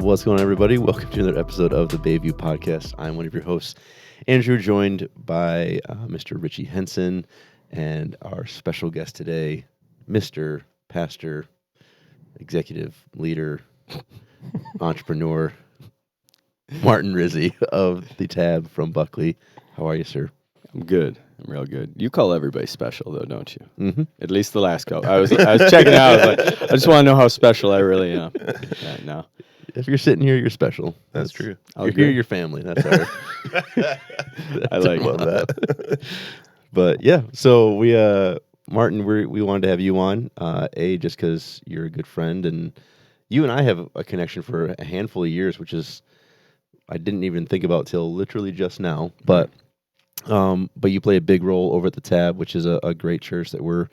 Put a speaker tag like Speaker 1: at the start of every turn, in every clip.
Speaker 1: What's going on, everybody? Welcome to another episode of the Bayview Podcast. I'm one of your hosts, Andrew, joined by Mr. Richie Henson and our special guest today, Mr. Pastor, Executive Leader, Entrepreneur, Martin Rizzi of the Tab from Buckley. How are you, sir?
Speaker 2: I'm good. I'm real good. You call everybody special, though, don't you?
Speaker 1: Mm-hmm.
Speaker 2: At least the last couple. I was checking out. I was like, I just want to know how special I really am. Yeah, no.
Speaker 1: If you're sitting here, you're special.
Speaker 3: That's true.
Speaker 1: You're here, you're family. That's our.
Speaker 2: I like
Speaker 1: that. But yeah, so we, Martin, we wanted to have you on. Just because you're a good friend, and you and I have a connection for a handful of years, which is I didn't even think about till literally just now. But you play a big role over at the Tab, which is a great church that we're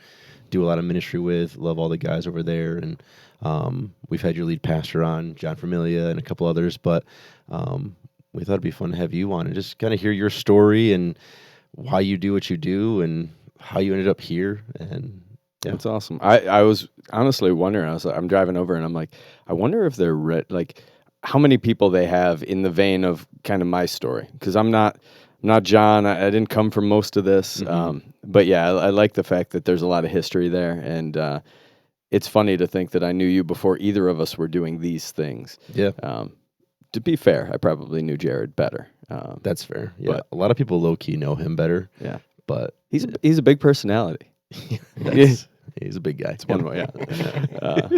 Speaker 1: do a lot of ministry with. Love all the guys over there, and we've had your lead pastor on, John Familia, and a couple others. But we thought it'd be fun to have you on and just kind of hear your story and why you do what you do and how you ended up here. And yeah,
Speaker 2: that's awesome. I was honestly wondering. I'm driving over, and I'm like, I wonder if they're how many people they have in the vein of kind of my story, because I'm not John. I didn't come from most of this.
Speaker 1: Mm-hmm.
Speaker 2: But yeah, I like the fact that there's a lot of history there. And it's funny to think that I knew you before either of us were doing these things.
Speaker 1: Yeah.
Speaker 2: To be fair, I probably knew Jared better.
Speaker 1: That's fair. Yeah. But a lot of people low-key know him better.
Speaker 2: Yeah.
Speaker 1: But
Speaker 2: he's a big personality.
Speaker 1: He's a big guy.
Speaker 2: It's one way, yeah.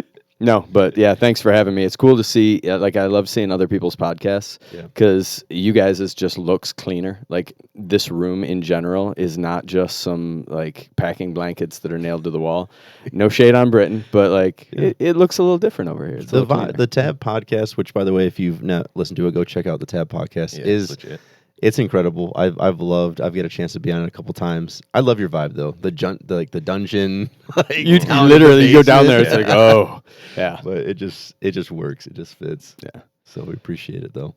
Speaker 2: No, but yeah, thanks for having me. It's cool to see, I love seeing other people's podcasts because you guys' just looks cleaner. Like this room in general is not just some like packing blankets that are nailed to the wall. No shade on Britain, but it looks a little different over here. It's
Speaker 1: the Tab podcast, which by the way, if you've not listened to it, go check out the Tab podcast. Is legit. It's incredible. I've got a chance to be on it a couple times. I love your vibe though. The dungeon.
Speaker 2: You literally go down there. It's like, oh, yeah.
Speaker 1: But it just works. It just fits.
Speaker 2: Yeah.
Speaker 1: So we appreciate it though.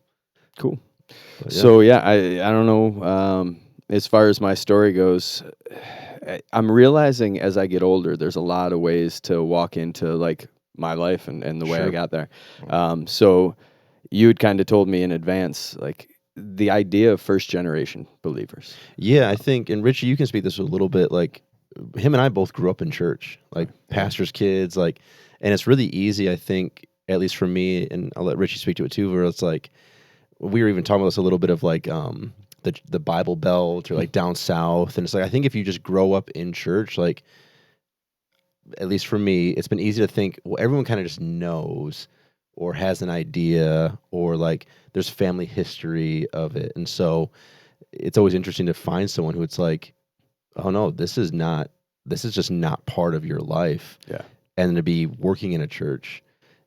Speaker 2: Cool. But, yeah. So yeah, I don't know. As far as my story goes, I'm realizing as I get older, there's a lot of ways to walk into like my life and the way I got there. So you had kind of told me in advance, like, the idea of first generation believers.
Speaker 1: Yeah, I think, and Richie, you can speak this a little bit, like him and I both grew up in church, like pastors' kids, like, and it's really easy, I think, at least for me, and I'll let Richie speak to it too, where it's like, we were even talking about this a little bit of like the Bible Belt or like down south, and it's like, I think if you just grow up in church, like, at least for me, it's been easy to think, well, everyone kind of just knows or has an idea, or like there's family history of it. And so it's always interesting to find someone who it's like, oh no, this is just not part of your life.
Speaker 2: Yeah.
Speaker 1: And to be working in a church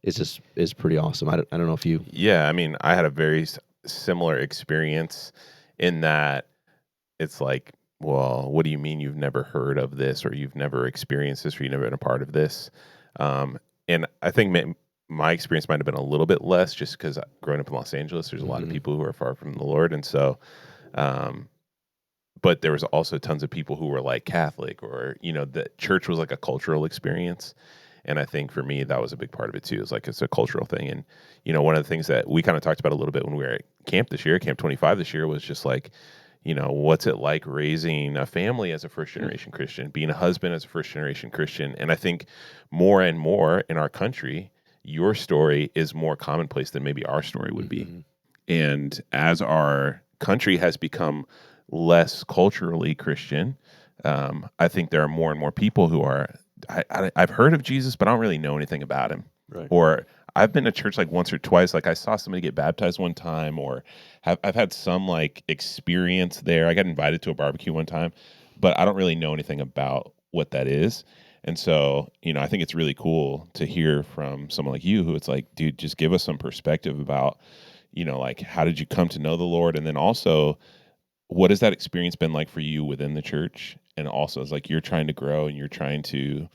Speaker 1: is pretty awesome. I don't know if you.
Speaker 3: Yeah. I mean, I had a very similar experience in that it's like, well, what do you mean you've never heard of this, or you've never experienced this, or you've never been a part of this? And I think my experience might have been a little bit less just because growing up in Los Angeles, there's a lot of people who are far from the Lord. And so, but there was also tons of people who were like Catholic, or, the church was like a cultural experience. And I think for me, that was a big part of it too. It's a cultural thing. And, one of the things that we kind of talked about a little bit when we were at camp 25 this year, was just like, what's it like raising a family as a first-generation Christian, being a husband as a first-generation Christian? And I think more and more in our country, your story is more commonplace than maybe our story would be. And as our country has become less culturally Christian, I think there are more and more people who are, I've heard of Jesus, but I don't really know anything about him.
Speaker 1: Right.
Speaker 3: Or I've been to church like once or twice, like I saw somebody get baptized one time, or I've had some like experience there. I got invited to a barbecue one time, but I don't really know anything about what that is. And so, I think it's really cool to hear from someone like you who it's like, dude, just give us some perspective about, like, how did you come to know the Lord? And then also, what has that experience been like for you within the church? And also, it's like you're trying to grow and you're trying to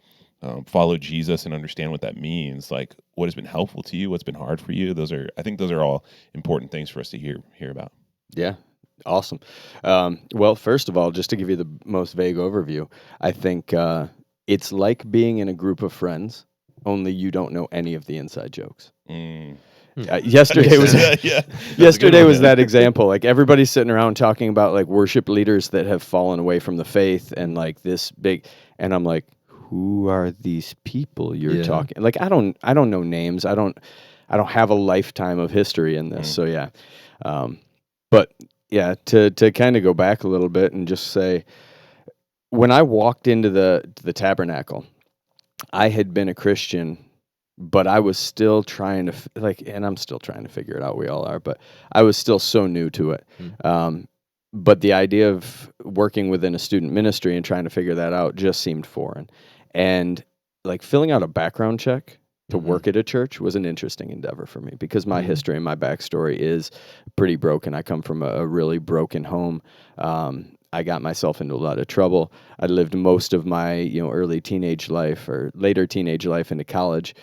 Speaker 3: follow Jesus and understand what that means. Like, what has been helpful to you? What's been hard for you? I think those are all important things for us to hear about.
Speaker 2: Yeah. Awesome. Well, first of all, just to give you the most vague overview, I think it's like being in a group of friends, only you don't know any of the inside jokes. Yesterday was
Speaker 3: Yeah.
Speaker 2: yesterday was that example. Like everybody's sitting around talking about like worship leaders that have fallen away from the faith and like this big, and I'm like, who are these people you're talking? Like I don't know names. I don't have a lifetime of history in this. So yeah, but yeah, to kind of go back a little bit and just say, when I walked into the tabernacle, I had been a Christian, but I was still trying to and I'm still trying to figure it out. We all are, but I was still so new to it. But the idea of working within a student ministry and trying to figure that out just seemed foreign. And like filling out a background check to work at a church was an interesting endeavor for me because my history and my backstory is pretty broken. I come from a really broken home. I got myself into a lot of trouble. I lived most of my, early teenage life or later teenage life into college,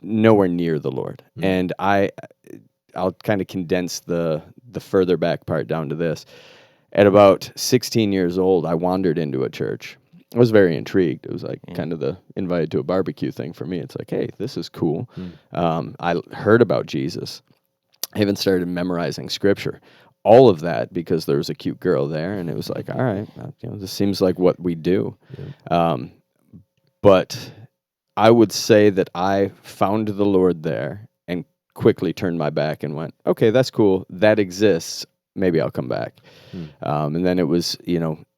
Speaker 2: nowhere near the Lord. And I'll kind of condense the further back part down to this. At about 16 years old, I wandered into a church. I was very intrigued. It was like kind of the invited to a barbecue thing for me. It's like, hey, this is cool. I heard about Jesus. I even started memorizing scripture. All of that because there was a cute girl there, and it was like, all right, this seems like what we do. But I would say that I found the Lord there and quickly turned my back and went, okay, that's cool. That exists. Maybe I'll come back. And then it was,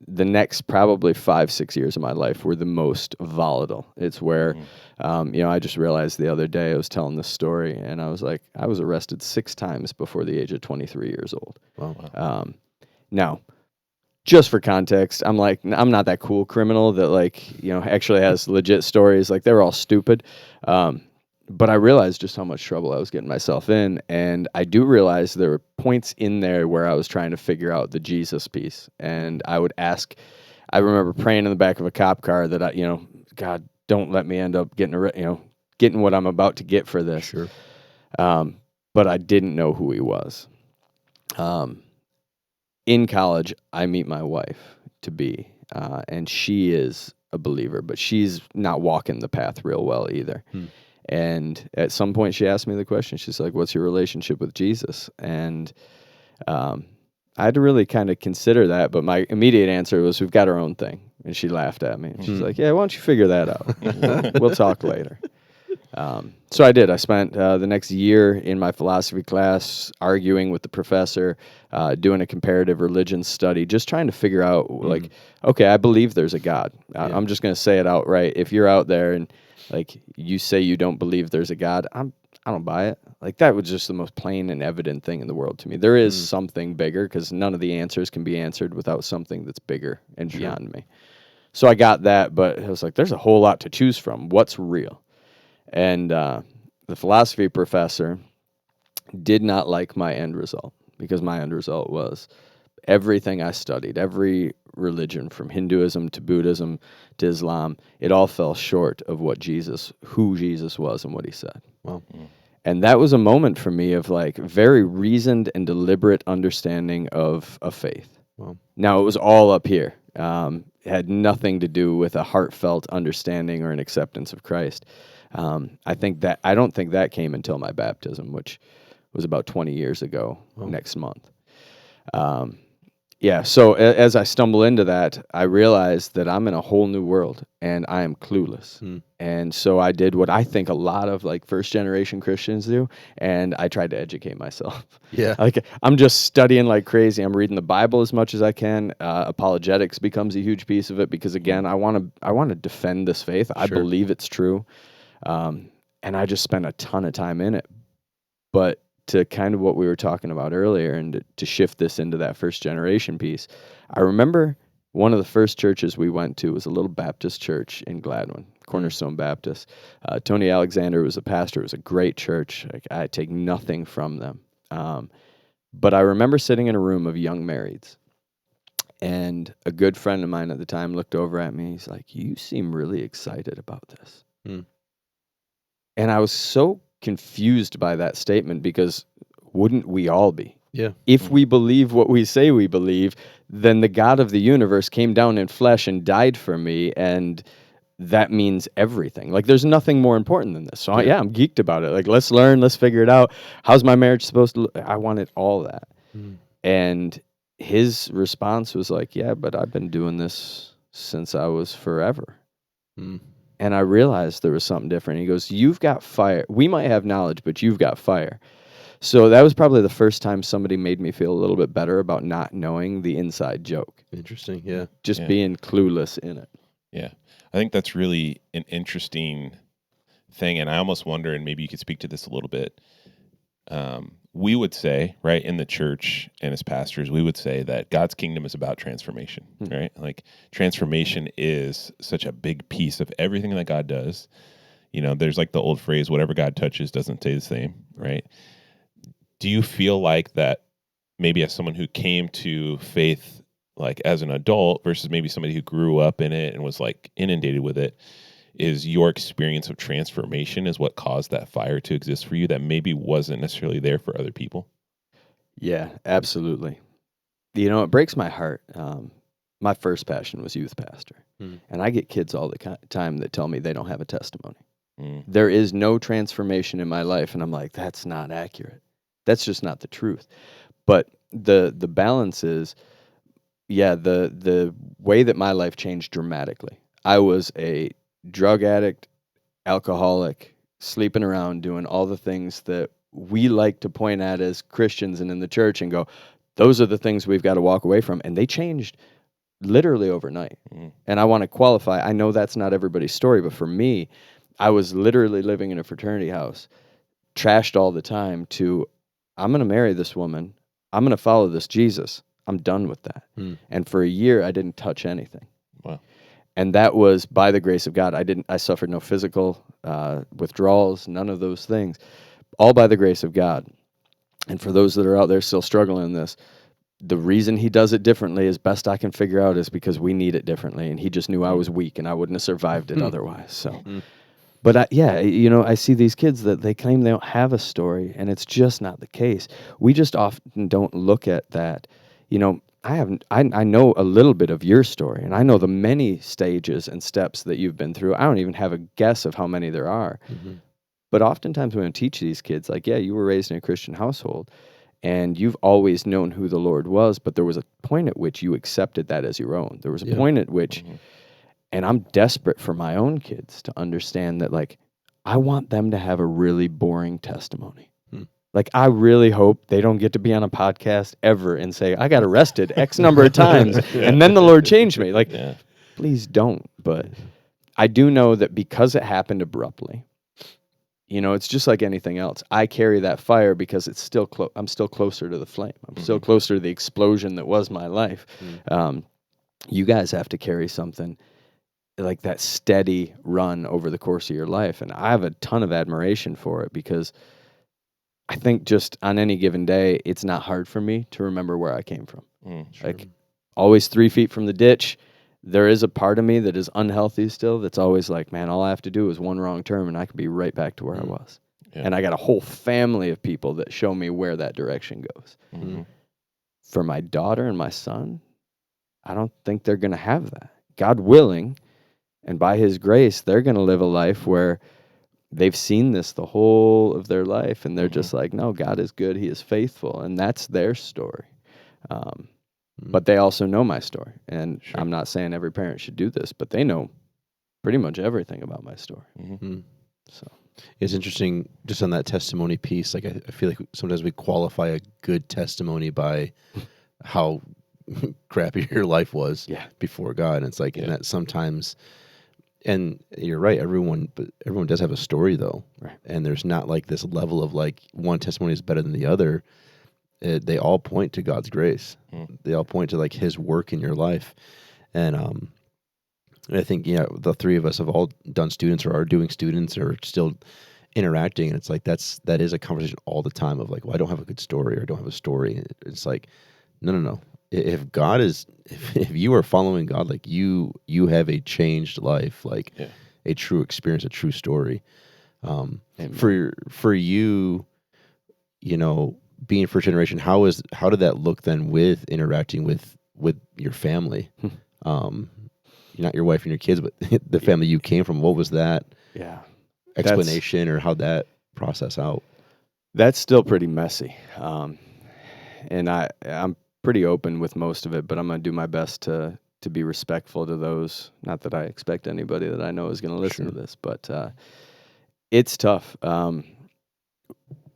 Speaker 2: the next probably 5-6 years of my life were the most volatile. It's where, I just realized the other day I was telling this story, and I was like, I was arrested 6 times before the age of 23 years old. Wow. Now, just for context, I'm not that cool criminal that actually has legit stories. Like they were all stupid. But I realized just how much trouble I was getting myself in, and I do realize there were points in there where I was trying to figure out the Jesus piece, and I would ask. I remember praying in the back of a cop car that God, don't let me end up getting what I'm about to get for this.
Speaker 1: Sure.
Speaker 2: But I didn't know who he was. In college, I meet my wife to be, and she is a believer, but she's not walking the path real well either. And at some point she asked me the question, she's like, what's your relationship with Jesus? And I had to really kind of consider that, but my immediate answer was, we've got our own thing. And she laughed at me. And she's like, yeah, why don't you figure that out? We'll talk later. So I did. I spent the next year in my philosophy class arguing with the professor, doing a comparative religion study, just trying to figure out, okay, I believe there's a God. I'm just going to say it outright. If you're out there and you say you don't believe there's a God, I don't buy it. That was just the most plain and evident thing in the world to me. There is something bigger because none of the answers can be answered without something that's bigger and beyond me. So I got that, but it was like, there's a whole lot to choose from. What's real? And the philosophy professor did not like my end result because my end result was everything I studied, every religion from Hinduism to Buddhism to Islam, it all fell short of who Jesus was and what he said.
Speaker 1: Wow.
Speaker 2: And that was a moment for me of very reasoned and deliberate understanding of faith.
Speaker 1: Wow.
Speaker 2: Now it was all up here. It had nothing to do with a heartfelt understanding or an acceptance of Christ. I don't think that came until my baptism, which was about 20 years ago next month. So as I stumble into that, I realized that I'm in a whole new world and I am clueless. And so I did what I think a lot of first generation Christians do, and I tried to educate myself.
Speaker 1: Yeah.
Speaker 2: I'm just studying like crazy. I'm reading the Bible as much as I can. Apologetics becomes a huge piece of it because again, I want to defend this faith. I believe it's true. And I just spent a ton of time in it. But to kind of what we were talking about earlier and to shift this into that first generation piece, I remember one of the first churches we went to was a little Baptist church in Gladwin, Cornerstone Baptist. Tony Alexander was a pastor. It was a great church. I take nothing from them. But I remember sitting in a room of young marrieds, and a good friend of mine at the time looked over at me. He's like, you seem really excited about this. And I was so confused by that statement because wouldn't we all be?
Speaker 1: Yeah.
Speaker 2: If we believe what we say we believe, then the God of the universe came down in flesh and died for me, and that means everything. Like, there's nothing more important than this. So, I'm geeked about it. Like, let's learn, let's figure it out. How's my marriage supposed to look? I wanted all that. And his response was like, yeah, but I've been doing this since I was forever. And I realized there was something different. He goes, you've got fire. We might have knowledge, but you've got fire. So that was probably the first time somebody made me feel a little bit better about not knowing the inside joke.
Speaker 1: Interesting, yeah.
Speaker 2: Just being clueless in it.
Speaker 3: Yeah. I think that's really an interesting thing. And I almost wonder, and maybe you could speak to this a little bit. We would say, right, in the church and as pastors, we would say that God's kingdom is about transformation, right? Like, transformation is such a big piece of everything that God does. You know, there's like the old phrase, whatever God touches doesn't stay the same, right? Do you feel like that maybe as someone who came to faith like as an adult versus maybe somebody who grew up in it and was like inundated with it, is your experience of transformation is what caused that fire to exist for you that maybe wasn't necessarily there for other people?
Speaker 2: Yeah, absolutely. You know, it breaks my heart. My first passion was youth pastor. And I get kids all the time that tell me they don't have a testimony. There is no transformation in my life. And I'm like, that's not accurate. That's just not the truth. But the balance is, the way that my life changed dramatically. I was a drug addict, alcoholic, sleeping around, doing all the things that we like to point at as Christians and in the church and go, those are the things we've got to walk away from. And they changed literally overnight. And I want to qualify. I know that's not everybody's story, but for me, I was literally living in a fraternity house, trashed all the time, to I'm going to marry this woman. I'm going to follow this Jesus. I'm done with that. And for a year, I didn't touch anything.
Speaker 3: Wow.
Speaker 2: And that was by the grace of God. I suffered no physical withdrawals, none of those things, all by the grace of God. And for those that are out there still struggling in this, the reason he does it differently, as best I can figure out, is because we need it differently. And he just knew I was weak and I wouldn't have survived it otherwise. So, but I see these kids that they claim they don't have a story, and it's just not the case. We just often don't look at that. You know, I know a little bit of your story, and I know the many stages and steps that you've been through. I don't even have a guess of how many there are. But oftentimes when I teach these kids, like, you were raised in a Christian household, and you've always known who the Lord was, but there was a point at which you accepted that as your own. There was a point at which, and I'm desperate for my own kids to understand that, like, I want them to have a really boring testimony. Like, I really hope they don't get to be on a podcast ever and say, I got arrested X number of times, and then the Lord changed me. Like, please don't. But I do know that because it happened abruptly, you know, it's just like anything else. I carry that fire because it's still I'm still closer to the flame. I'm still closer to the explosion that was my life. You guys have to carry something like that steady run over the course of your life. And I have a ton of admiration for it because I think just on any given day, it's not hard for me to remember where I came from. Like, always 3 feet from the ditch. There is a part of me that is unhealthy still that's always like, man, all I have to do is one wrong turn and I could be right back to where I was. And I got a whole family of people that show me where that direction goes. For my daughter and my son, I don't think they're going to have that. God willing, and by his grace, they're going to live a life where they've seen this the whole of their life, and they're just like, no, God is good, he is faithful, and that's their story. But they also know my story, and I'm not saying every parent should do this, but they know pretty much everything about my story. So
Speaker 1: it's interesting, just on that testimony piece, like I feel like sometimes we qualify a good testimony by how crappy your life was before God, and it's like, and that sometimes... And you're right, everyone does have a story, though.
Speaker 2: Right.
Speaker 1: And there's not like this level of like one testimony is better than the other. They all point to God's grace. They all point to like his work in your life. And I think, the three of us have all done students or are doing students or still interacting. And it's like, that is a conversation all the time of like, well, I don't have a good story or I don't have a story. It's like, no. If God is, if you are following God, like you have a changed life, like a true experience, a true story. For you, being first generation, how did that look then with interacting with your family? not your wife and your kids, but the family you came from. What was that explanation, or how'd that process out?
Speaker 2: That's still pretty messy. And I'm pretty open with most of it, but I'm going to do my best to be respectful to those. Not that I expect anybody that I know is going to listen to this, but it's tough.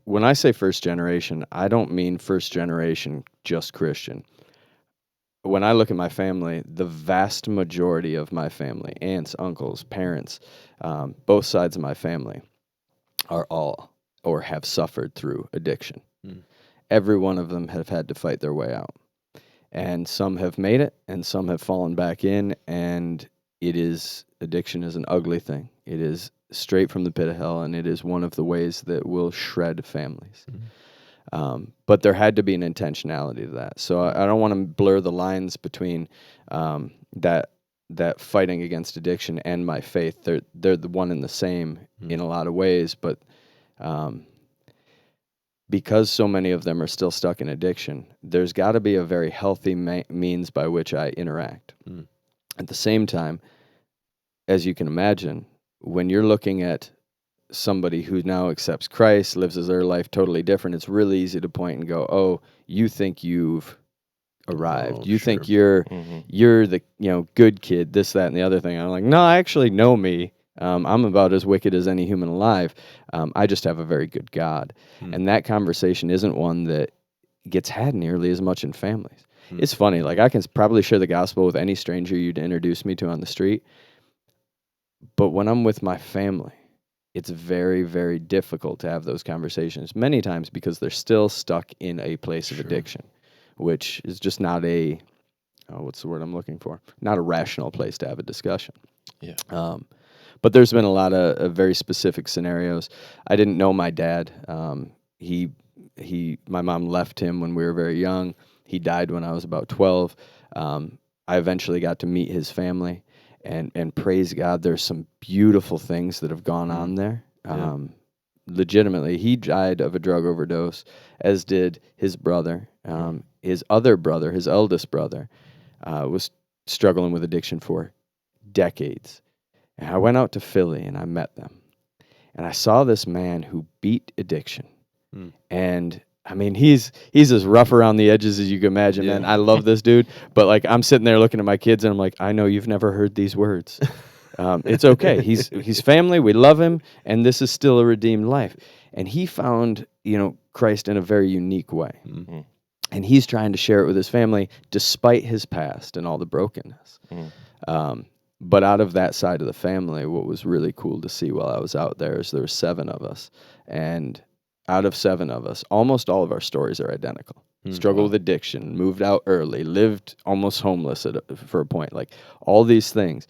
Speaker 2: When I say first generation, I don't mean first generation just Christian. When I look at my family, the vast majority of my family, aunts, uncles, parents, both sides of my family are all or have suffered through addiction. Every one of them have had to fight their way out. And some have made it, and some have fallen back in, and addiction is an ugly thing. It is straight from the pit of hell, and it is one of the ways that will shred families. But there had to be an intentionality to that. So I don't want to blur the lines between that fighting against addiction and my faith. They're the one and the same in a lot of ways, but because so many of them are still stuck in addiction, there's got to be a very healthy means by which I interact. At the same time, as you can imagine, when you're looking at somebody who now accepts Christ, lives their life totally different, it's really easy to point and go, oh, you think you've arrived. You think you're the good kid, this, that, and the other thing. I'm like, no, I actually know me. I'm about as wicked as any human alive. I just have a very good God. And that conversation isn't one that gets had nearly as much in families. It's funny. Like, I can probably share the gospel with any stranger you'd introduce me to on the street. But when I'm with my family, it's very, very difficult to have those conversations, many times because they're still stuck in a place of addiction, which is just not what's the word I'm looking for? Not a rational place to have a discussion.
Speaker 3: Yeah.
Speaker 2: But there's been a lot of very specific scenarios. I didn't know my dad. My mom left him when we were very young. He died when I was about 12. I eventually got to meet his family, and praise God, there's some beautiful things that have gone on there. Legitimately, he died of a drug overdose, as did his brother. His other brother, his eldest brother, was struggling with addiction for decades. And I went out to Philly and I met them. And I saw this man who beat addiction. And I mean, he's as rough around the edges as you can imagine, man. I love this dude. But like, I'm sitting there looking at my kids and I'm like, I know you've never heard these words. It's okay. He's family. We love him. And this is still a redeemed life. And he found, Christ in a very unique way. And he's trying to share it with his family despite his past and all the brokenness. But out of that side of the family, what was really cool to see while I was out there is there were 7 of us. And out of 7 of us, almost all of our stories are identical. Struggled with addiction, moved out early, lived almost homeless for a point. Like, all these things.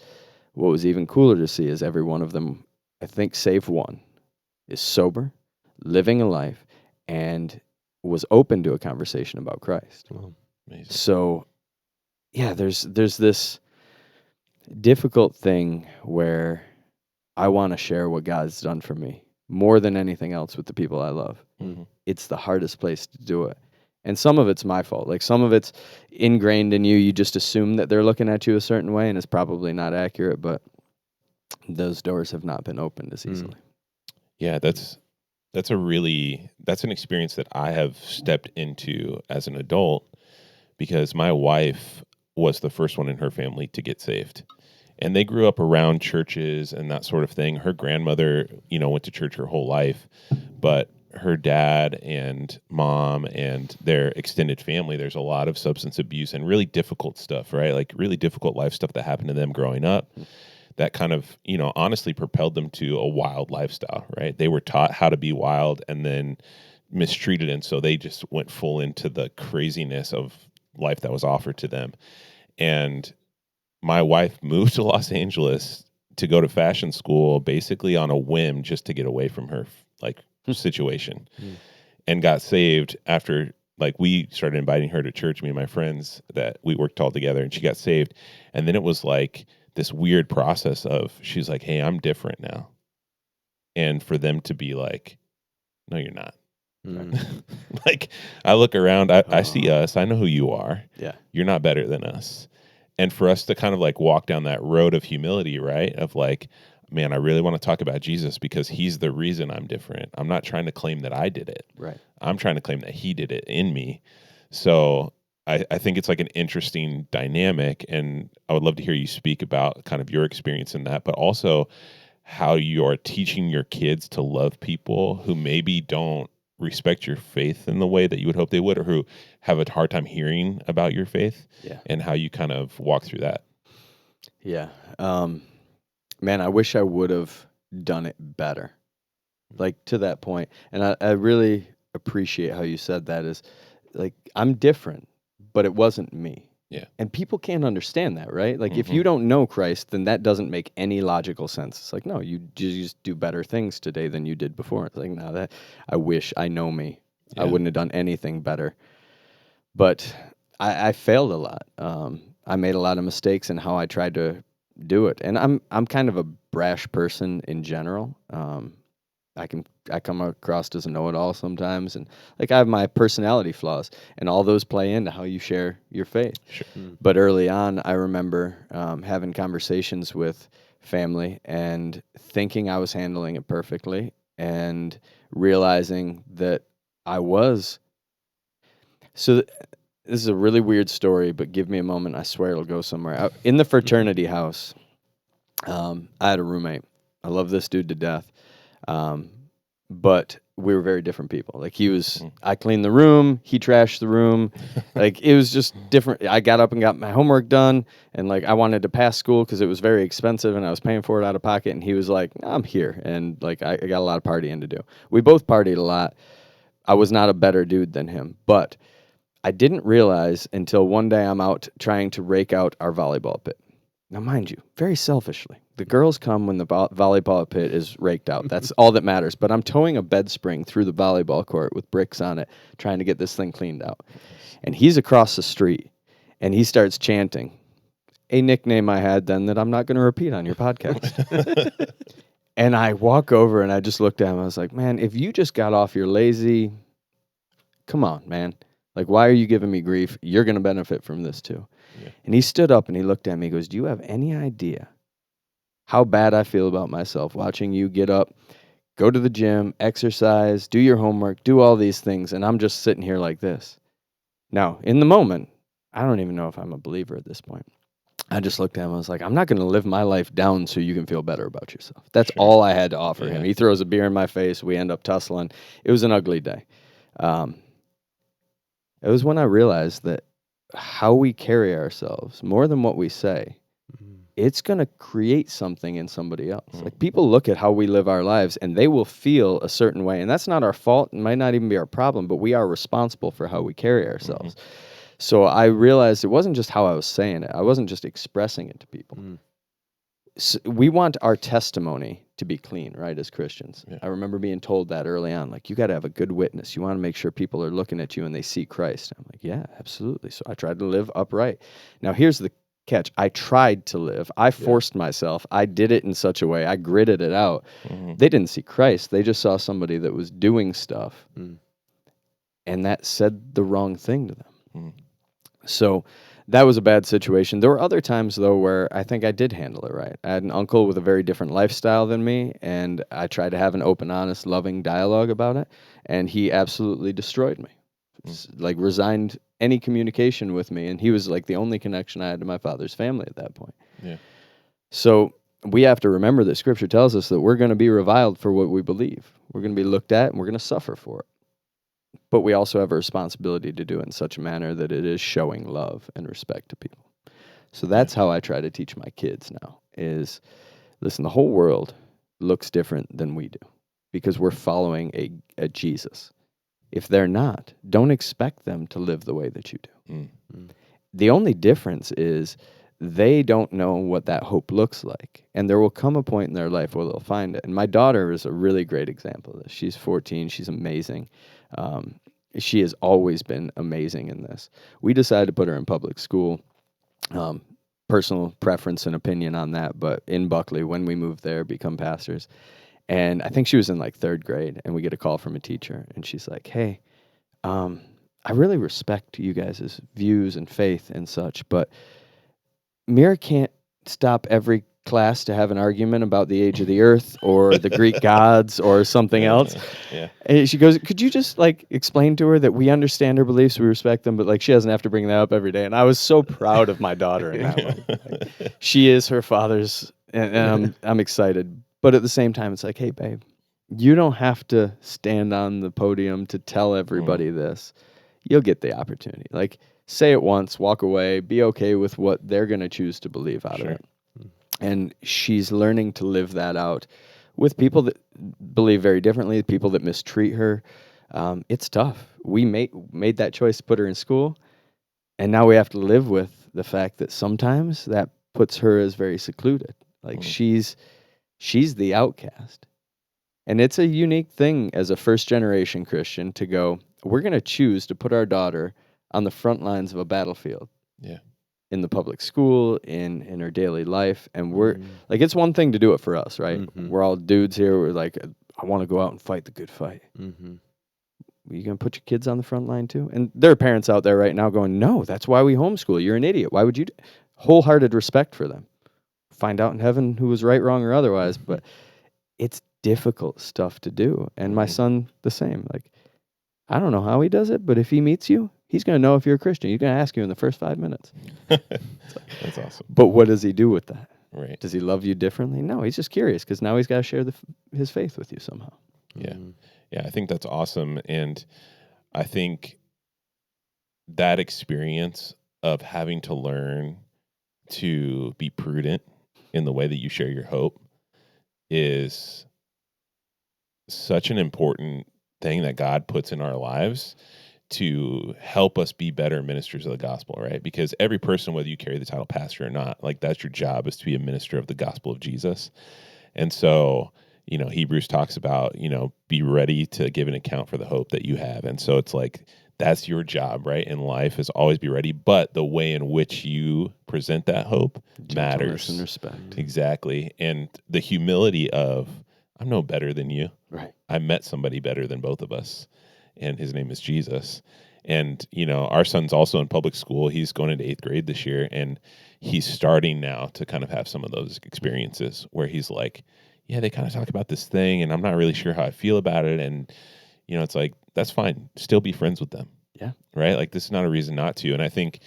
Speaker 2: What was even cooler to see is every one of them, I think save one, is sober, living a life, and was open to a conversation about Christ.
Speaker 3: Well, amazing.
Speaker 2: So, yeah, there's this difficult thing where I want to share what God's done for me more than anything else with the people I love. It's the hardest place to do it. And some of it's my fault. Like, some of it's ingrained in you. You just assume that they're looking at you a certain way, and it's probably not accurate, but those doors have not been opened as easily.
Speaker 3: Yeah, that's an experience that I have stepped into as an adult, because my wife was the first one in her family to get saved. And they grew up around churches and that sort of thing. Her grandmother, went to church her whole life, but her dad and mom and their extended family, there's a lot of substance abuse and really difficult stuff, right? Like, really difficult life stuff that happened to them growing up that kind of, honestly propelled them to a wild lifestyle, right? They were taught how to be wild and then mistreated, and so they just went full into the craziness of life that was offered to them. And my wife moved to Los Angeles to go to fashion school basically on a whim, just to get away from her situation, and got saved after, we started inviting her to church, me and my friends that we worked all together, and she got saved. And then it was like this weird process of, she's like, hey, I'm different now. And for them to be like, no, you're not. Like, I look around, I see us, I know who you are.
Speaker 2: Yeah.
Speaker 3: You're not better than us. And for us to kind of like walk down that road of humility, right? Of like, man, I really want to talk about Jesus because he's the reason I'm different. I'm not trying to claim that I did it.
Speaker 2: Right.
Speaker 3: I'm trying to claim that he did it in me. So I think it's like an interesting dynamic, and I would love to hear you speak about kind of your experience in that, but also how you're teaching your kids to love people who maybe don't respect your faith in the way that you would hope they would, or who have a hard time hearing about your faith, and how you kind of walk through that.
Speaker 2: Yeah. Man, I wish I would have done it better, like to that point. And I really appreciate how you said that is like, I'm different, but it wasn't me.
Speaker 3: Yeah.
Speaker 2: And people can't understand that, right? Like if you don't know Christ, then that doesn't make any logical sense. It's like, no, you just do better things today than you did before. It's like, no, that I wish I know me. I wouldn't have done anything better. But I failed a lot. I made a lot of mistakes in how I tried to do it. And I'm kind of a brash person in general. I come across as a know-it-all sometimes, and like I have my personality flaws, and all those play into how you share your faith.
Speaker 3: Sure.
Speaker 2: But early on, I remember having conversations with family and thinking I was handling it perfectly, and realizing that I was. So this is a really weird story, but give me a moment. I swear it'll go somewhere. In the fraternity house, I had a roommate. I love this dude to death. But we were very different people. Like I cleaned the room, he trashed the room. Like it was just different. I got up and got my homework done, and like I wanted to pass school because it was very expensive and I was paying for it out of pocket. And he was like, I'm here. And like I got a lot of partying to do. We both partied a lot. I was not a better dude than him, but I didn't realize until one day I'm out trying to rake out our volleyball pit. Now, mind you, very selfishly, the girls come when the volleyball pit is raked out. That's all that matters. But I'm towing a bed spring through the volleyball court with bricks on it, trying to get this thing cleaned out. And he's across the street, and he starts chanting a nickname I had then that I'm not going to repeat on your podcast. And I walk over, and I just looked at him. I was like, man, if you just got off your lazy, come on, man. Like, why are you giving me grief? You're going to benefit from this too. Yeah. And he stood up and he looked at me. He goes, do you have any idea how bad I feel about myself watching you get up, go to the gym, exercise, do your homework, do all these things, and I'm just sitting here like this? Now, in the moment, I don't even know if I'm a believer at this point. I just looked at him. I was like, I'm not going to live my life down so you can feel better about yourself. That's all I had to offer him. He throws a beer in my face. We end up tussling. It was an ugly day. It was when I realized that how we carry ourselves, more than what we say, it's going to create something in somebody else. Like people look at how we live our lives and they will feel a certain way. And that's not our fault. It might not even be our problem, but we are responsible for how we carry ourselves. So I realized it wasn't just how I was saying it. I wasn't just expressing it to people. So we want our testimony to be clean, right, as Christians. Yeah. I remember being told that early on, like, you got to have a good witness. You want to make sure people are looking at you and they see Christ. I'm like, yeah, absolutely. So I tried to live upright. Now, here's the catch. I tried to live. I forced myself. I did it in such a way. I gritted it out. They didn't see Christ. They just saw somebody that was doing stuff, and that said the wrong thing to them. So that was a bad situation. There were other times, though, where I think I did handle it right. I had an uncle with a very different lifestyle than me, and I tried to have an open, honest, loving dialogue about it, and he absolutely destroyed me. Like, resigned any communication with me, and he was, like, the only connection I had to my father's family at that point. Yeah. So we have to remember that Scripture tells us that we're going to be reviled for what we believe. We're going to be looked at, and we're going to suffer for it. But we also have a responsibility to do it in such a manner that it is showing love and respect to people. So that's how I try to teach my kids now is, listen, the whole world looks different than we do because we're following a Jesus. If they're not, don't expect them to live the way that you do. The only difference is they don't know what that hope looks like. And there will come a point in their life where they'll find it. And my daughter is a really great example of this. She's 14. She's amazing. She has always been amazing in this. We decided to put her in public school. Personal preference and opinion on that, but in Buckley, when we moved there, become pastors. And I think she was in like 3rd grade, and we get a call from a teacher, and she's like, hey, I really respect you guys' views and faith and such, but Mira can't stop every class to have an argument about the age of the earth or the Greek gods or something else.
Speaker 3: Yeah.
Speaker 2: And she goes, could you just like explain to her that we understand her beliefs, we respect them, but like she doesn't have to bring that up every day. And I was so proud of my daughter in that one. Like, she is her father's, and I'm excited. But at the same time, it's like, hey, babe, you don't have to stand on the podium to tell everybody this. You'll get the opportunity. Like, say it once, walk away, be okay with what they're going to choose to believe out of it. And she's learning to live that out with people that believe very differently, people that mistreat her. It's tough. We made that choice to put her in school, and now we have to live with the fact that sometimes that puts her as very secluded. Like she's the outcast. And it's a unique thing as a first-generation Christian to go, we're going to choose to put our daughter on the front lines of a battlefield.
Speaker 3: Yeah.
Speaker 2: In the public school, in her daily life. And we're like, it's one thing to do it for us, right? We're all dudes here. We're like, I want to go out and fight the good fight. You going to put your kids on the front line too? And there are parents out there right now going, no, that's why we homeschool. You're an idiot. Why would you? Wholehearted respect for them. Find out in heaven who was right, wrong, or otherwise. But it's difficult stuff to do. And my son, the same. Like, I don't know how he does it, but if he meets you, he's going to know if you're a Christian. He's going to ask you in the first 5 minutes.
Speaker 3: That's awesome.
Speaker 2: But what does he do with that?
Speaker 3: Right.
Speaker 2: Does he love you differently? No, he's just curious because now he's got to share his faith with you somehow.
Speaker 3: Yeah. Yeah, I think that's awesome. And I think that experience of having to learn to be prudent in the way that you share your hope is such an important thing that God puts in our lives to help us be better ministers of the gospel, right? Because every person, whether you carry the title pastor or not, like that's your job, is to be a minister of the gospel of Jesus. And so, Hebrews talks about, be ready to give an account for the hope that you have. And so it's like, that's your job, right? In life is always be ready. But the way in which you present that hope matters.
Speaker 2: And respect.
Speaker 3: Exactly. And the humility of, I'm no better than you.
Speaker 2: Right.
Speaker 3: I met somebody better than both of us, and his name is Jesus. And, our son's also in public school. He's going into 8th grade this year, and he's starting now to kind of have some of those experiences where he's like, yeah, they kind of talk about this thing, and I'm not really sure how I feel about it. And, it's like, that's fine. Still be friends with them.
Speaker 2: Yeah.
Speaker 3: Right? Like, this is not a reason not to. And I think,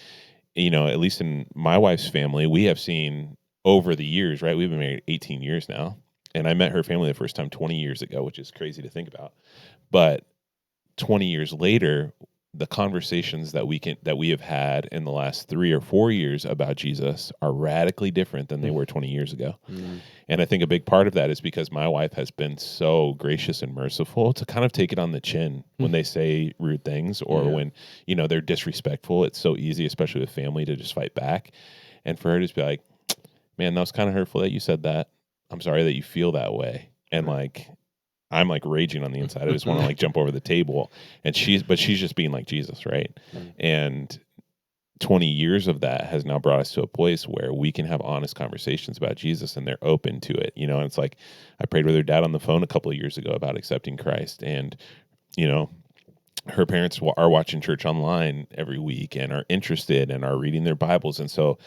Speaker 3: at least in my wife's family, we have seen over the years, right? We've been married 18 years now. And I met her family the first time 20 years ago, which is crazy to think about. But 20 years later, the conversations that we have had in the last 3 or 4 years about Jesus are radically different than they were 20 years ago. And I think a big part of that is because my wife has been so gracious and merciful to kind of take it on the chin when they say rude things or when, they're disrespectful. It's so easy, especially with family, to just fight back. And for her to just be like, man, that was kind of hurtful that you said that. I'm sorry that you feel that way. And I'm like raging on the inside. I just want to like jump over the table. And she's just being like Jesus, right? And 20 years of that has now brought us to a place where we can have honest conversations about Jesus, and they're open to it. And it's like, I prayed with her dad on the phone a couple of years ago about accepting Christ, and her parents are watching church online every week and are interested and are reading their Bibles. And so,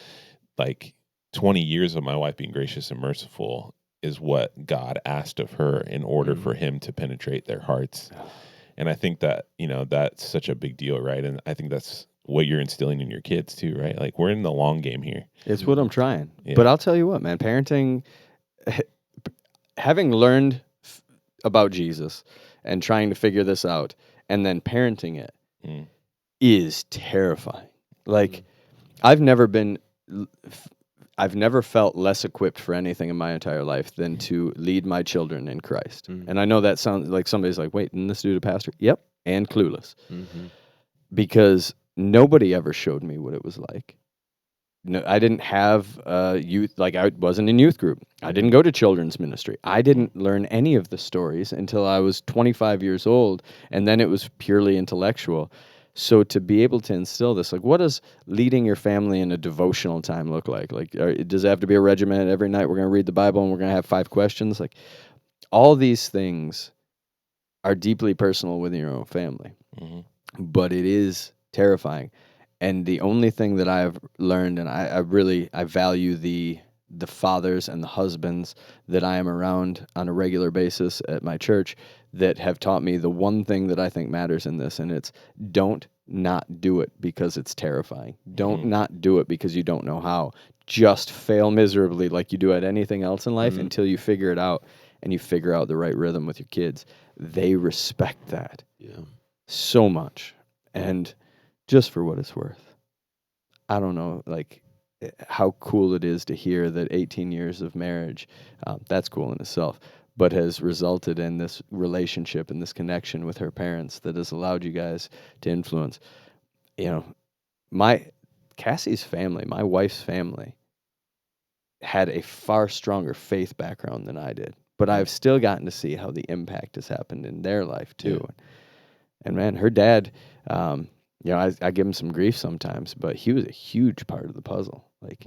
Speaker 3: like, 20 years of my wife being gracious and merciful is what God asked of her in order for him to penetrate their hearts. And I think that, that's such a big deal, right? And I think that's what you're instilling in your kids too, right? Like, we're in the long game here.
Speaker 2: It's what I'm trying. Yeah. But I'll tell you what, man, parenting, having learned about Jesus and trying to figure this out and then parenting it is terrifying. Like, I've never felt less equipped for anything in my entire life than to lead my children in Christ. And I know that sounds like somebody's like, wait, isn't this dude a pastor? Yep, and clueless. Because nobody ever showed me what it was like. No, I didn't have youth, like I wasn't in youth group. I didn't go to children's ministry. I didn't learn any of the stories until I was 25 years old, and then it was purely intellectual. So to be able to instill this, like, what does leading your family in a devotional time look like? Like, does it have to be a regimen every night? We're going to read the Bible and we're going to have 5 questions. Like, all these things are deeply personal within your own family, but it is terrifying. And the only thing that I've learned, and I value the fathers and the husbands that I am around on a regular basis at my church that have taught me the one thing that I think matters in this, and it's don't not do it because it's terrifying. Don't not do it because you don't know how. Just fail miserably like you do at anything else in life until you figure it out and you figure out the right rhythm with your kids. They respect that so much. And just for what it's worth, I don't know, like, how cool it is to hear that 18 years of marriage, that's cool in itself, but has resulted in this relationship and this connection with her parents that has allowed you guys to influence. You know, Cassie's family, my wife's family, had a far stronger faith background than I did, but I've still gotten to see how the impact has happened in their life too. Yeah. And man, her dad, I give him some grief sometimes, but he was a huge part of the puzzle. Like,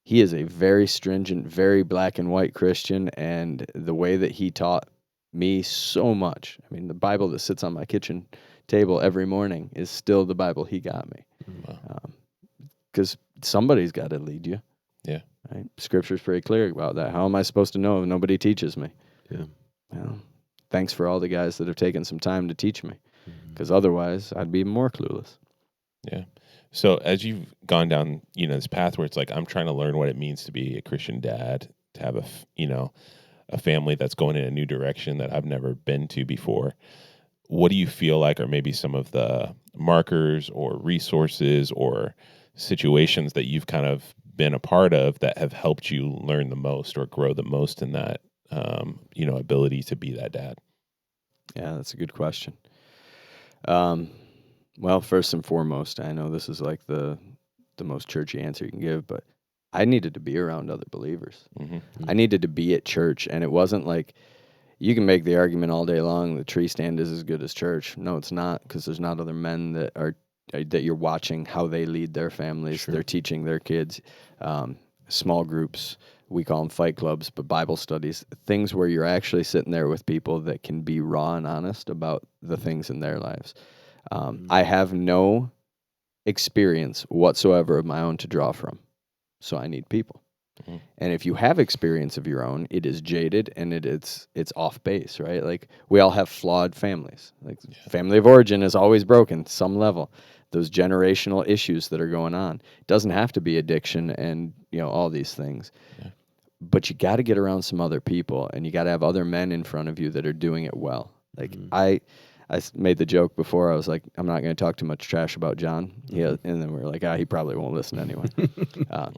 Speaker 2: he is a very stringent, very black and white Christian, and the way that he taught me so much. I mean, the Bible that sits on my kitchen table every morning is still the Bible he got me. Because somebody's got to lead you.
Speaker 3: Yeah.
Speaker 2: Right? Scripture's pretty clear about that. How am I supposed to know if nobody teaches me?
Speaker 1: Yeah.
Speaker 2: Well, thanks for all the guys that have taken some time to teach me, because otherwise I'd be even more clueless.
Speaker 3: Yeah. So as you've gone down, this path where it's like, I'm trying to learn what it means to be a Christian dad, to have a family that's going in a new direction that I've never been to before. What do you feel like are maybe some of the markers or resources or situations that you've kind of been a part of that have helped you learn the most or grow the most in that, ability to be that dad?
Speaker 2: Yeah, that's a good question. Well, first and foremost, I know this is like the most churchy answer you can give, but I needed to be around other believers. I needed to be at church, and it wasn't like, you can make the argument all day long, the tree stand is as good as church. No, it's not, because there's not other men that you're watching how they lead their families. Sure. They're teaching their kids. Small groups, we call them fight clubs, but Bible studies, things where you're actually sitting there with people that can be raw and honest about the things in their lives. I have no experience whatsoever of my own to draw from, so I need people. And if you have experience of your own, it is jaded and it's off base, right? Like, we all have flawed families. Like, family of origin is always broken some level. Those generational issues that are going on. It doesn't have to be addiction and all these things. Yeah. But you got to get around some other people, and you got to have other men in front of you that are doing it well. Like, I made the joke before. I was like, I'm not going to talk too much trash about John. Yeah, and then we were like, he probably won't listen anyway.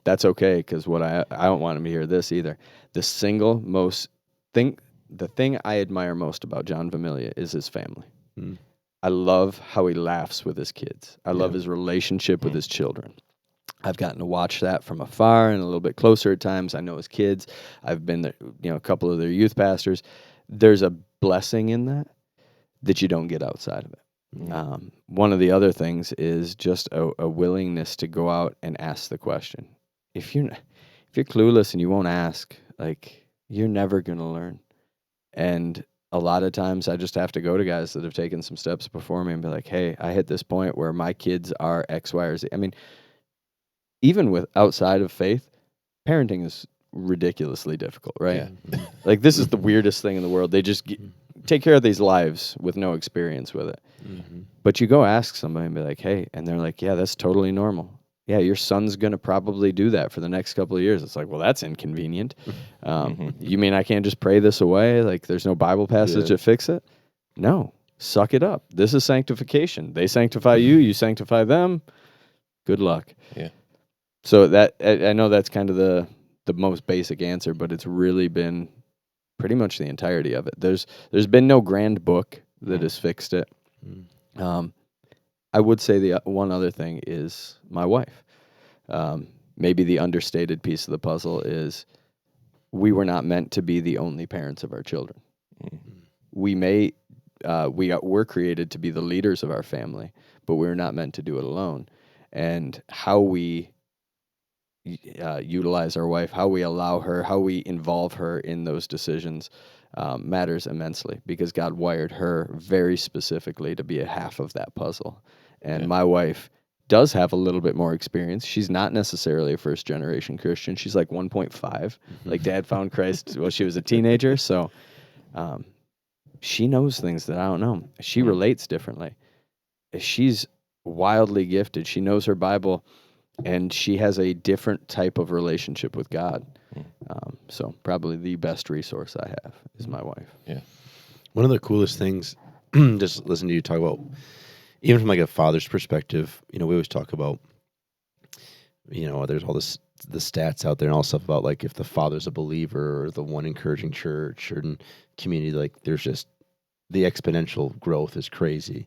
Speaker 2: That's okay, because I don't want him to hear this either. The thing I admire most about John Vermillion is his family. I love how he laughs with his kids. I love his relationship with his children. I've gotten to watch that from afar and a little bit closer at times. I know his kids. I've been there, a couple of their youth pastors. There's a blessing in that you don't get outside of it. One of the other things is just a willingness to go out and ask the question. If you're clueless and you won't ask, like, you're never going to learn. And a lot of times I just have to go to guys that have taken some steps before me and be like, hey, I hit this point where my kids are X, Y, or Z. I mean, even with outside of faith, parenting is ridiculously difficult, right? Yeah. Like, this is the weirdest thing in the world. They just take care of these lives with no experience with it. But you go ask somebody and be like, hey, and they're like, yeah, that's totally normal. Yeah, your son's going to probably do that for the next couple of years. It's like, well, that's inconvenient. You mean I can't just pray this away? Like, there's no Bible passage to fix it? No, suck it up. This is sanctification. They sanctify you, you sanctify them. Good luck. Yeah. So that, I know that's kind of the most basic answer, but it's really been pretty much the entirety of it. There's been no grand book that has fixed it. I would say the one other thing is my wife. Maybe the understated piece of the puzzle is we were not meant to be the only parents of our children. We were created to be the leaders of our family, but we were not meant to do it alone. And how we utilize our wife, how we allow her, how we involve her in those decisions matters immensely, because God wired her very specifically to be a half of that puzzle. And my wife does have a little bit more experience. She's not necessarily a first generation Christian. She's like 1.5. Like Dad found Christ while she was a teenager. So she knows things that I don't know. She relates differently. She's wildly gifted. She knows her Bible, and she has a different type of relationship with God. So probably the best resource I have is my wife.
Speaker 3: Yeah.
Speaker 1: One of the coolest things, just listening to you talk about, even from like a father's perspective, we always talk about, there's all the stats out there and all stuff about like if the father's a believer or the one encouraging church or in community, like there's just the exponential growth is crazy.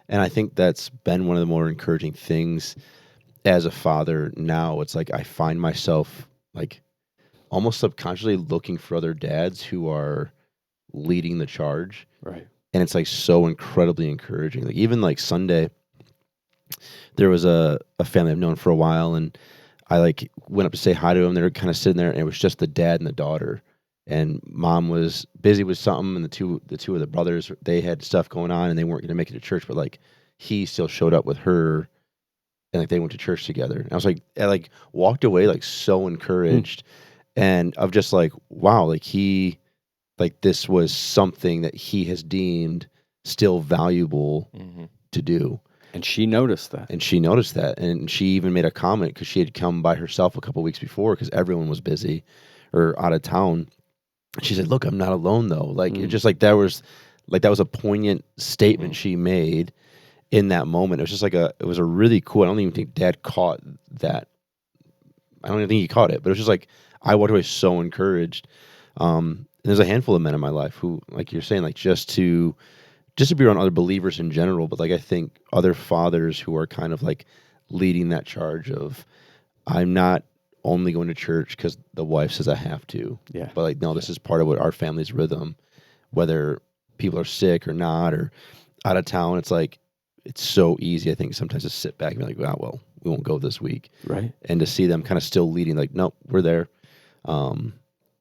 Speaker 1: And I think that's been one of the more encouraging things as a father now. It's like I find myself like almost subconsciously looking for other dads who are leading the charge.
Speaker 2: Right.
Speaker 1: And it's like so incredibly encouraging. Like even like Sunday, there was a family I've known for a while, and I like went up to say hi to them. They were kind of sitting there, and it was just the dad and the daughter. And mom was busy with something, and the two of the brothers, they had stuff going on, and they weren't going to make it to church. But like he still showed up with her, and like they went to church together. And I was like, I like walked away like so encouraged, and of just like wow, like he. Like this was something that he has deemed still valuable to do.
Speaker 2: And she noticed that.
Speaker 1: And she even made a comment because she had come by herself a couple weeks before because everyone was busy or out of town. She said, look, I'm not alone though. Like it just like that was a poignant statement she made in that moment. It was just like it was a really cool, I don't even think Dad caught that. I don't even think he caught it, but it was just like, I walked away so encouraged. There's a handful of men in my life who, like you're saying, like just to be around other believers in general, but like I think other fathers who are kind of like leading that charge of, I'm not only going to church because the wife says I have to, but like no, this is part of what our family's rhythm, whether people are sick or not or out of town. It's like it's so easy, I think, sometimes to sit back and be like, wow, well, we won't go this week,
Speaker 2: right?
Speaker 1: And to see them kind of still leading, like, nope, we're there.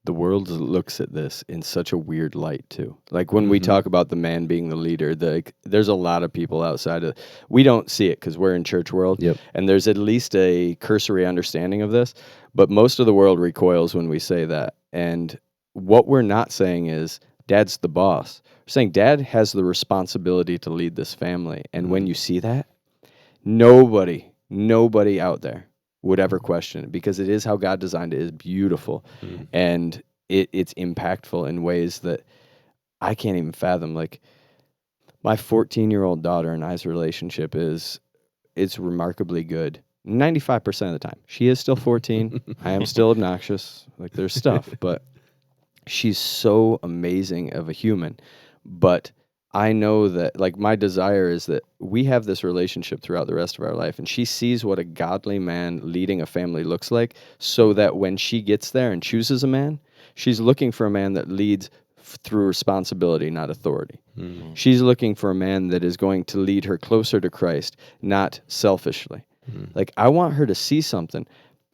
Speaker 2: The world looks at this in such a weird light too. Like when we talk about the man being the leader, there's a lot of people outside of, we don't see it because we're in church world, and there's at least a cursory understanding of this, but most of the world recoils when we say that. And what we're not saying is dad's the boss. We're saying dad has the responsibility to lead this family. And when you see that, nobody out there would ever question it because it is how God designed it. It is beautiful. And it's impactful in ways that I can't even fathom. Like my 14-year-old daughter and I's relationship it's remarkably good 95% of the time. She is still 14. I am still obnoxious. Like there's stuff, but she's so amazing of a human. But I know that, like, my desire is that we have this relationship throughout the rest of our life, and she sees what a godly man leading a family looks like, so that when she gets there and chooses a man, she's looking for a man that leads through responsibility, not authority. She's looking for a man that is going to lead her closer to Christ, not selfishly. Like, I want her to see something.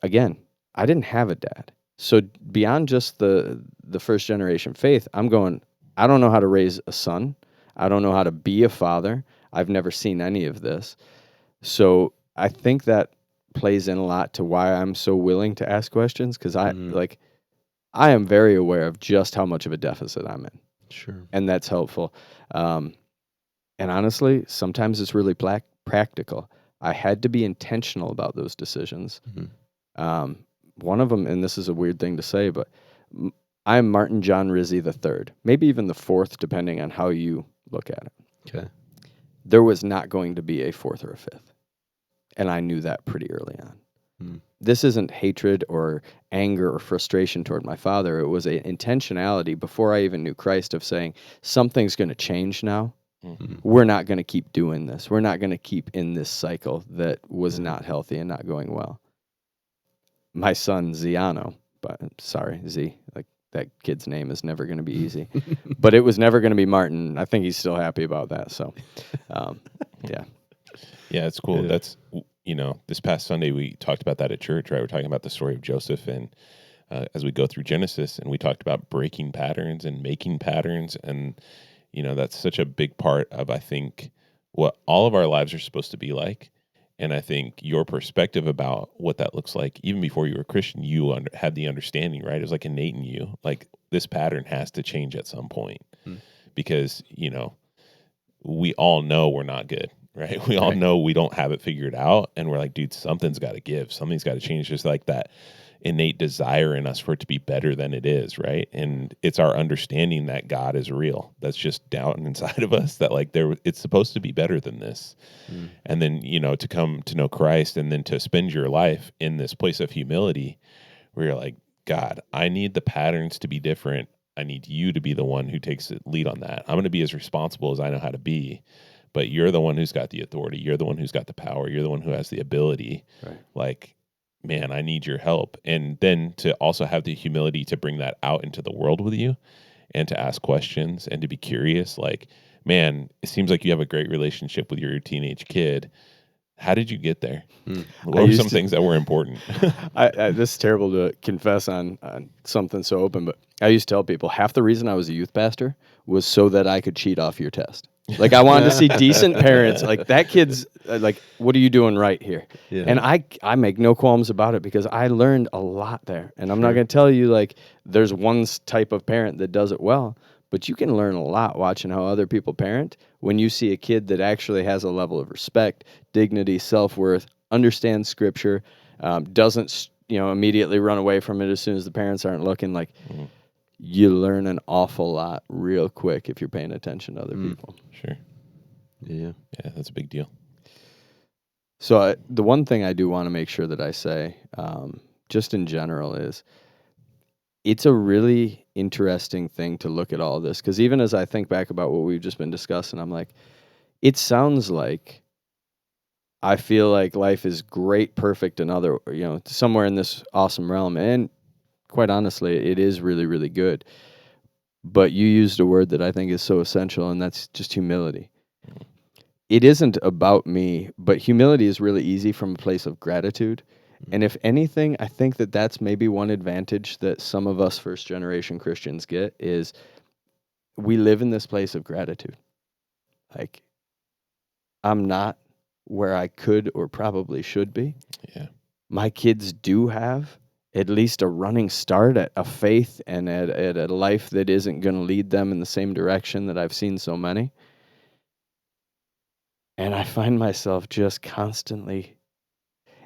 Speaker 2: Again, I didn't have a dad. So beyond just the first generation faith, I'm going, I don't know how to raise a son. I don't know how to be a father. I've never seen any of this. So I think that plays in a lot to why I'm so willing to ask questions, because I am very aware of just how much of a deficit I'm in.
Speaker 1: Sure.
Speaker 2: And that's helpful. And honestly, sometimes it's really practical. I had to be intentional about those decisions. One of them, and this is a weird thing to say, but I'm Martin John Rizzi III, maybe even the fourth, depending on how you look at it.
Speaker 1: Okay.
Speaker 2: There was not going to be a fourth or a fifth. And I knew that pretty early on. This isn't hatred or anger or frustration toward my father. It was an intentionality before I even knew Christ of saying, something's going to change now. We're not going to keep doing this. We're not going to keep in this cycle that was not healthy and not going well. My son, Ziano, but sorry, Z, like, that kid's name is never going to be easy, but it was never going to be Martin. I think he's still happy about that. So, yeah.
Speaker 3: Yeah, it's cool. Yeah. That's, this past Sunday, we talked about that at church, right? We're talking about the story of Joseph, and as we go through Genesis, and we talked about breaking patterns and making patterns. And, that's such a big part of, I think, what all of our lives are supposed to be like. And I think your perspective about what that looks like, even before you were a Christian, you had the understanding, right? It was like innate in you. Like, this pattern has to change at some point because, we all know we're not good, right? We all know we don't have it figured out. And we're like, dude, something's got to give. Something's got to change. Just like that innate desire in us for it to be better than it is, right? And it's our understanding that God is real. That's just down inside of us that like it's supposed to be better than this. And then, to come to know Christ and then to spend your life in this place of humility where you're like, God, I need the patterns to be different. I need you to be the one who takes the lead on that. I'm going to be as responsible as I know how to be, but you're the one who's got the authority. You're the one who's got the power. You're the one who has the ability.
Speaker 2: Right.
Speaker 3: Like, man, I need your help. And then to also have the humility to bring that out into the world with you and to ask questions and to be curious. Like, man, it seems like you have a great relationship with your teenage kid. How did you get there? What were some things that were important?
Speaker 2: This is terrible to confess on something so open, but I used to tell people half the reason I was a youth pastor was so that I could cheat off your test. Like, I wanted to see decent parents. Like, that kid's like, what are you doing right here? Yeah. And I make no qualms about it because I learned a lot there. And I'm not going to tell you, like, there's one type of parent that does it well, but you can learn a lot watching how other people parent when you see a kid that actually has a level of respect, dignity, self-worth, understands Scripture, doesn't, immediately run away from it as soon as the parents aren't looking. Like, you learn an awful lot real quick if you're paying attention to other people.
Speaker 3: Sure.
Speaker 1: Yeah,
Speaker 3: that's a big deal.
Speaker 2: So the one thing I do want to make sure that I say, just in general, is it's a really interesting thing to look at all this, because even as I think back about what we've just been discussing, I'm like, it sounds like I feel like life is great, perfect, and other, somewhere in this awesome realm. And quite honestly, it is really, really good. But you used a word that I think is so essential, and that's just humility. It isn't about me, but humility is really easy from a place of gratitude. And if anything, I think that that's maybe one advantage that some of us first-generation Christians get is we live in this place of gratitude. Like, I'm not where I could or probably should be.
Speaker 3: Yeah.
Speaker 2: My kids do have at least a running start at a faith and at a life that isn't going to lead them in the same direction that I've seen so many. And I find myself just constantly,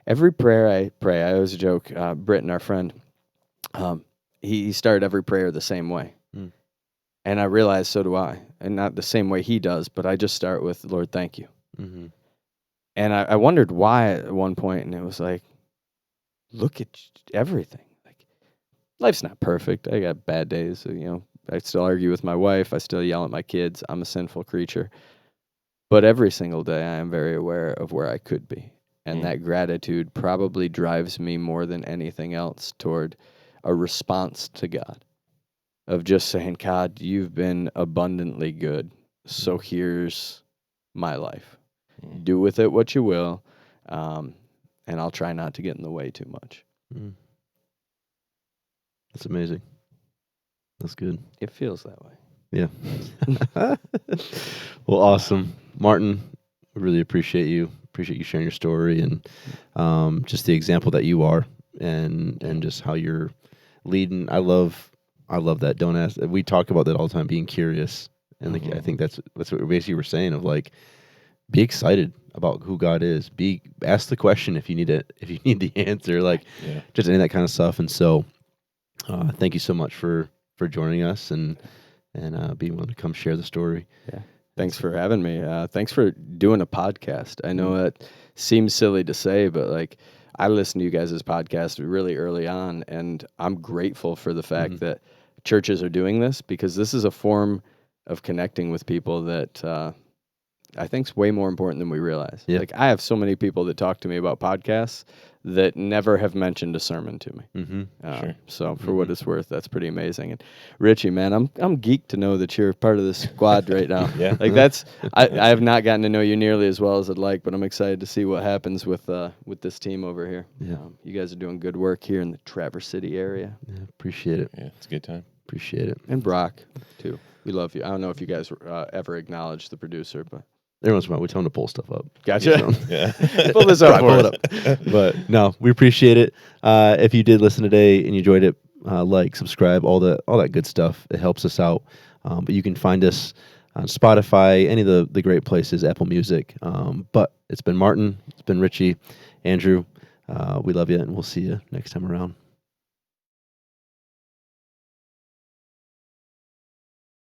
Speaker 2: every prayer I pray, I always joke, Britton, our friend, he started every prayer the same way. And I realize so do I. And not the same way he does, but I just start with, Lord, thank you. Mm-hmm. And I wondered why at one point, and it was like, look at everything. Like, life's not perfect. I got bad days. I still argue with my wife. I still yell at my kids. I'm a sinful creature. But every single day, I am very aware of where I could be. And that gratitude probably drives me more than anything else toward a response to God. Of just saying, God, you've been abundantly good. So here's my life. Do with it what you will. And I'll try not to get in the way too much.
Speaker 1: That's amazing. That's good.
Speaker 2: It feels that way.
Speaker 1: Yeah. Well, awesome. Martin, I really appreciate you. Appreciate you sharing your story and just the example that you are and just how you're leading. I love that. Don't ask. We talk about that all the time, being curious. And I think that's what basically we're saying of like, be excited about who God is. Ask the question if you need it, if you need the answer, like just any of that kind of stuff. And so, thank you so much for joining us and being willing to come share the story.
Speaker 2: Yeah. Thanks for having me. Thanks for doing a podcast. I know it seems silly to say, but like I listened to you guys' podcast really early on, and I'm grateful for the fact that churches are doing this, because this is a form of connecting with people that I think is way more important than we realize. Yeah. Like, I have so many people that talk to me about podcasts that never have mentioned a sermon to me. Sure. So for what it's worth, that's pretty amazing. And Richie, man, I'm geeked to know that you're part of this squad right now.
Speaker 3: Yeah.
Speaker 2: Like I have not gotten to know you nearly as well as I'd like, but I'm excited to see what happens with this team over here. Yeah. You guys are doing good work here in the Traverse City area.
Speaker 1: Yeah, appreciate it.
Speaker 3: Yeah, it's a good time.
Speaker 1: Appreciate it.
Speaker 2: And Brock too. We love you. I don't know if you guys ever acknowledged the producer, but
Speaker 1: Every once in a while, we tell them to pull stuff up.
Speaker 2: Gotcha.
Speaker 3: Yeah.
Speaker 2: Pull this up
Speaker 1: Pull
Speaker 2: for
Speaker 1: it
Speaker 2: us.
Speaker 1: up. But no, we appreciate it. If you did listen today and you enjoyed it, like, subscribe, all that good stuff. It helps us out. But you can find us on Spotify, any of the great places, Apple Music. But it's been Martin. It's been Richie. Andrew, we love you, and we'll see you next time around.